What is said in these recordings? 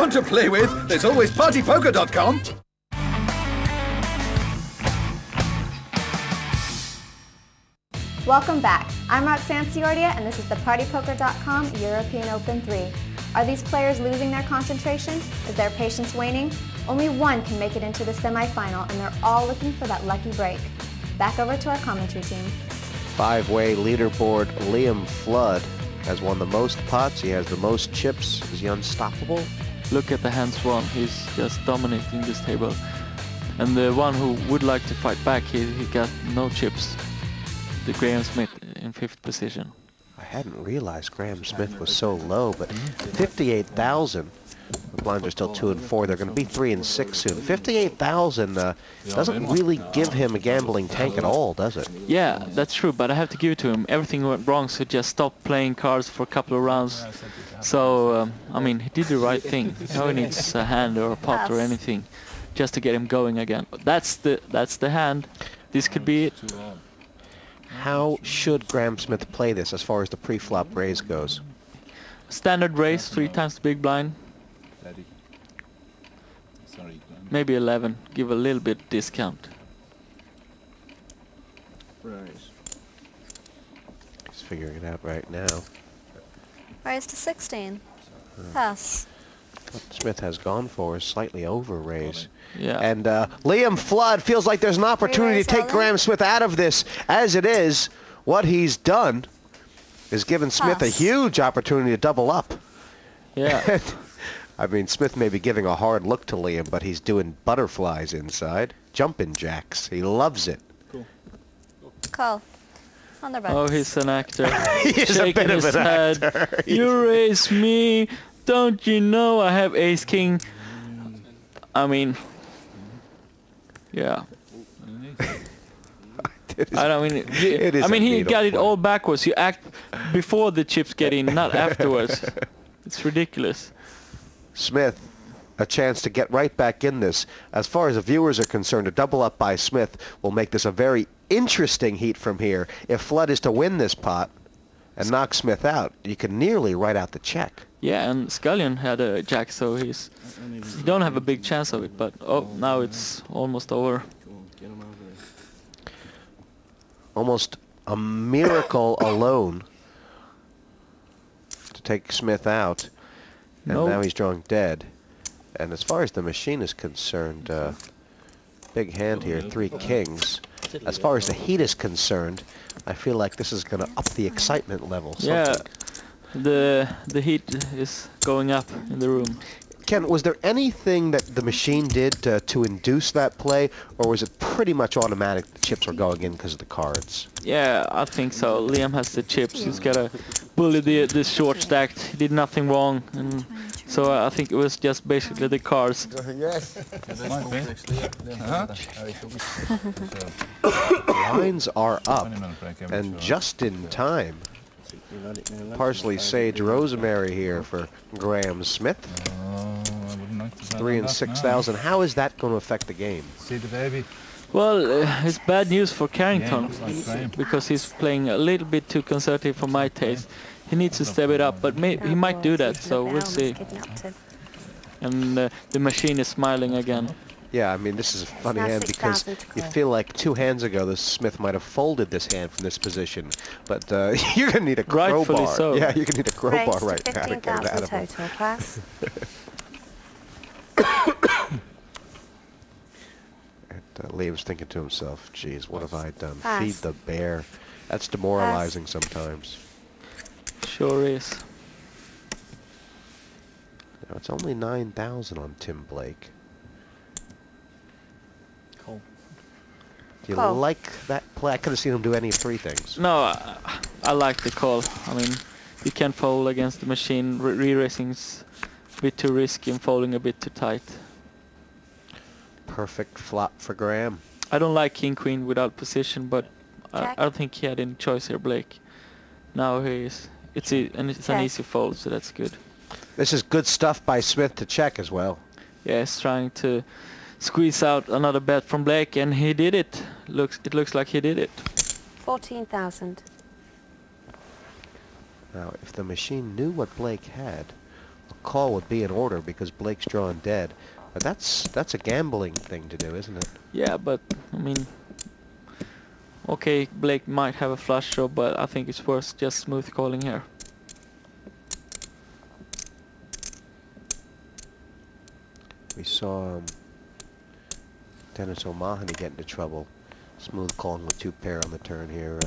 Want to play with? There's always partypoker.com. Welcome back. I'm Roxanne Ciordia, and this is the partypoker.com European Open 3. Are these players losing their concentration? Is their patience waning? Only one can make it into the semifinal, and they're all looking for that lucky break. Back over to our commentary team. Five-way leaderboard, Liam Flood has won the most pots. He has the most chips. Is he unstoppable? Look at the hands won. He's just dominating this table. And the one who would like to fight back, he got no chips. The Graham Smith in 5th position. I hadn't realized Graham Smith was so low, but 58,000. The blinds are still 2 and 4. They're going to be 3 and 6 soon. 58,000 doesn't really give him a gambling tank at all, does it? Yeah, that's true, but I have to give it to him. Everything went wrong, so just stopped playing cards for a couple of rounds. So, I mean, he did the right thing. Now he needs a hand or a pot or anything just to get him going again. That's the hand. This could be it. How should Graham Smith play this as far as the pre-flop raise goes? Standard raise, 3 times the big blind. Maybe 11. Give a little bit discount. He's figuring it out right now. Raise to 16. Pass. What Smith has gone for is slightly over raise. Yeah. And Liam Flood feels like there's an opportunity to take Graham Smith out of this. As it is, what he's done is given Smith a huge opportunity to double up. Yeah. I mean, Smith may be giving a hard look to Liam, but he's doing butterflies inside. Jumping jacks. He loves it. Cool. Call. On the right. Oh, he's an actor. He's a bit of an actor. You raise me. Don't you know I have ace king? I mean, yeah. I don't mean. He got it all backwards. You act before the chips get in, not afterwards. It's ridiculous. Smith, a chance to get right back in this. As far as the viewers are concerned, a double up by Smith will make this a very interesting heat from here. If Flood is to win this pot and knock Smith out, you can nearly write out the check. Yeah, and Scullion had a jack, so he don't have a big chance of it, but now it's almost over. Almost a miracle alone to take Smith out. And now he's drawing dead. And as far as the machine is concerned, big hand here, 3 kings. As far as the heat is concerned, I feel like this is going to up the excitement level. Yeah, the heat is going up in the room. Ken, was there anything that the machine did to induce that play, or was it pretty much automatic the chips were going in because of the cards? Yeah, I think so. Liam has the chips. He's got to bully the short stacked. He did nothing wrong, and so I think it was just basically the cards. Lines are up, and just in time. Parsley Sage Rosemary here for Graham Smith. 3 and 6,000. How is that going to affect the game? Well, it's bad news for Carrington because he's playing a little bit too conservative for my taste. He needs to step it up, but he might do that, so we'll see. And the machine is smiling again. Yeah, I mean, this is a funny hand because you feel like 2 hands ago the Smith might have folded this hand from this position, but you're going to need a crowbar. Rightfully so. Yeah, you're going to need a crowbar right now to get it out of him. Total pass. Liam's thinking to himself, geez, what have I done? Pass. Feed the bear. That's demoralizing sometimes. Sure is. Now, it's only 9,000 on Tim Blake. Cool. Do you like that play? I could have seen him do any of 3 things. No, I like the call. I mean, you can't fold against the machine. Re-racing's a bit too risky and folding a bit too tight. Perfect flop for Graham. I don't like king-queen without position, but I don't think he had any choice here, Blake. Now he is. It's an easy fold, so that's good. This is good stuff by Smith to check as well. Yeah, he's trying to squeeze out another bet from Blake, and he did it. It looks like he did it. 14,000. Now, if the machine knew what Blake had, a call would be in order because Blake's drawn dead. But that's a gambling thing to do, isn't it? Yeah, but I mean, okay, Blake might have a flush draw, but I think it's worth just smooth calling here. We saw Dennis O'Mahony get into trouble. Smooth calling with 2-pair on the turn here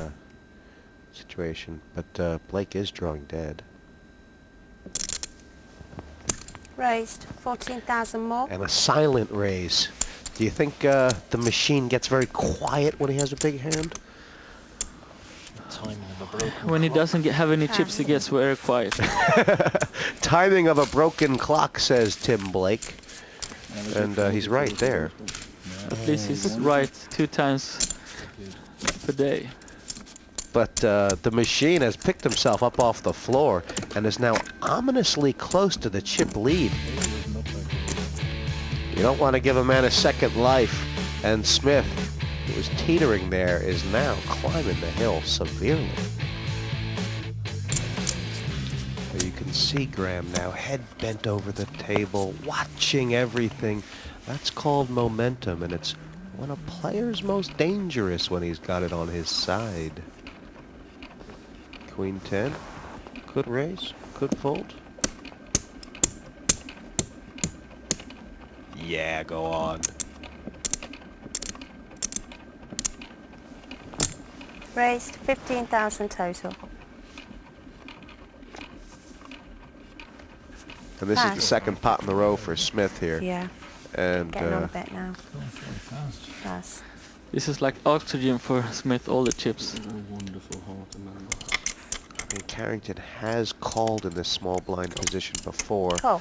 situation. But Blake is drawing dead. Raised 14,000 more. And a silent raise. Do you think the machine gets very quiet when he has a big hand? Timing of a broken When he clock. doesn't have any chips, he gets very quiet. Timing of a broken clock, says Tim Blake. And he's right there. At least he's right 2 times per day. But the machine has picked himself up off the floor and is now ominously close to the chip lead. You don't want to give a man a second life. And Smith, who was teetering there, is now climbing the hill severely. There you can see Graham now, head bent over the table, watching everything. That's called momentum, and it's when a player's most dangerous when he's got it on his side. Queen 10, could raise, could fold. Yeah, go on. Raised 15,000 total. And this is the Pass. second pot in the row for Smith here. Yeah, And getting on a bit now. Pass. This is like oxygen for Smith, all the chips. Wonderful heart, Amanda. and Carrington has called in this small blind position before Call.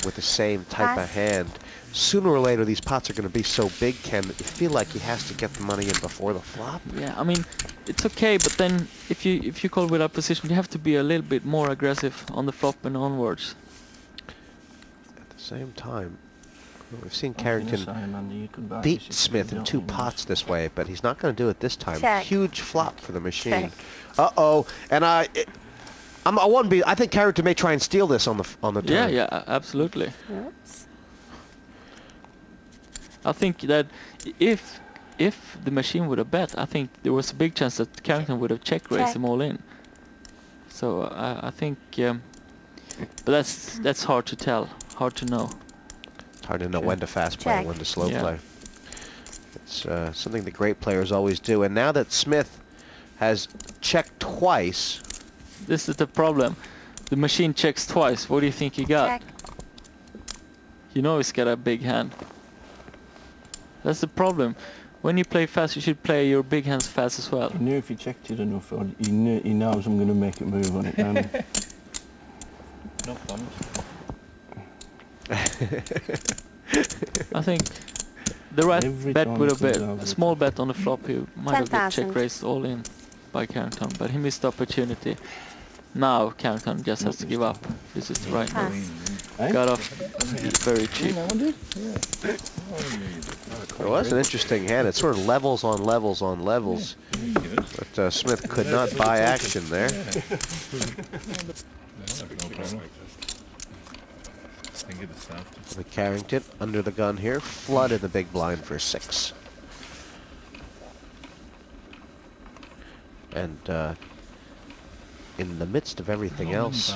with the same type Pass. of hand. Sooner or later, these pots are going to be so big, Ken, that you feel like he has to get the money in before the flop. Yeah, I mean, it's okay, but then if you call without position, you have to be a little bit more aggressive on the flop and onwards. At the same time, we've seen I was gonna Carrington say, Amanda, you could back beat this if Smith you in don't 2 want pots this way, but he's not going to do it this time. Check. Huge flop for the machine. Check. Uh-oh, and I wouldn't be. I think Carrington may try and steal this on the turn. Yeah, yeah, absolutely. Oops. I think that if the machine would have bet, I think there was a big chance that Carrington would have check raised Check. him all in. So I think, but that's hard to tell, hard to know. It's hard to know when to fast play and Check. when to slow Yeah. play. It's something the great players always do. And now that Smith has checked twice, This is the problem. The machine checks twice. What do you think he got? Check. You know he's got a big hand. That's the problem. When you play fast, you should play your big hands fast as well. He knew if he checked it enough, or he knows I'm going to make it move on it. No promise. I think the right Every bet time would it have been comes a over. small bet on the flop. He might have got 10,000. check raised all in by Carrington, but he missed the opportunity. Now Carrington just has to give up. This is the right move. Pass. Eh? Got off very cheap. You know, dude? it was an interesting hand. It sort of levels on levels on levels. But Smith could not buy action there. The Carrington under the gun here, flooded the big blind for 6. And in the midst of everything else,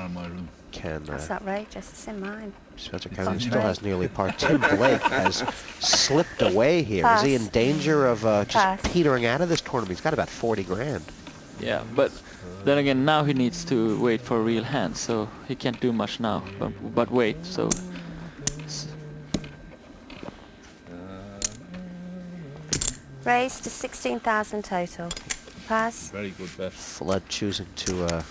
Ken, That's outrageous. It's in mine. Spencer Carrington still has nearly par. Tim Blake has slipped away here. Is he in Pass. danger of just Pass. petering out of this tournament? He's got about 40 grand. Yeah, but then again, now he needs to wait for a real hand, so he can't do much now. But wait, so Raised to 16,000 total. Pass. Very good bet. Flood choosing to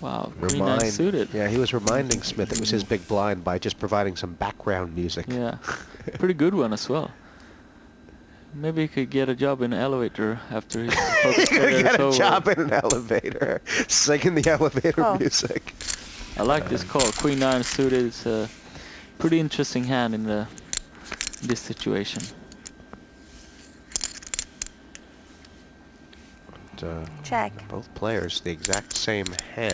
wow, Queen Nine remind. suited. Yeah, he was reminding Smith it was his big blind by just providing some background music. Yeah, pretty good one as well. Maybe he could get a job in an elevator after his focus He career is get a over. job in an elevator, singing the elevator Oh. music. I like this call. Queen 9 suited. It's a pretty interesting hand in this situation. But, Check. both players the exact same hand.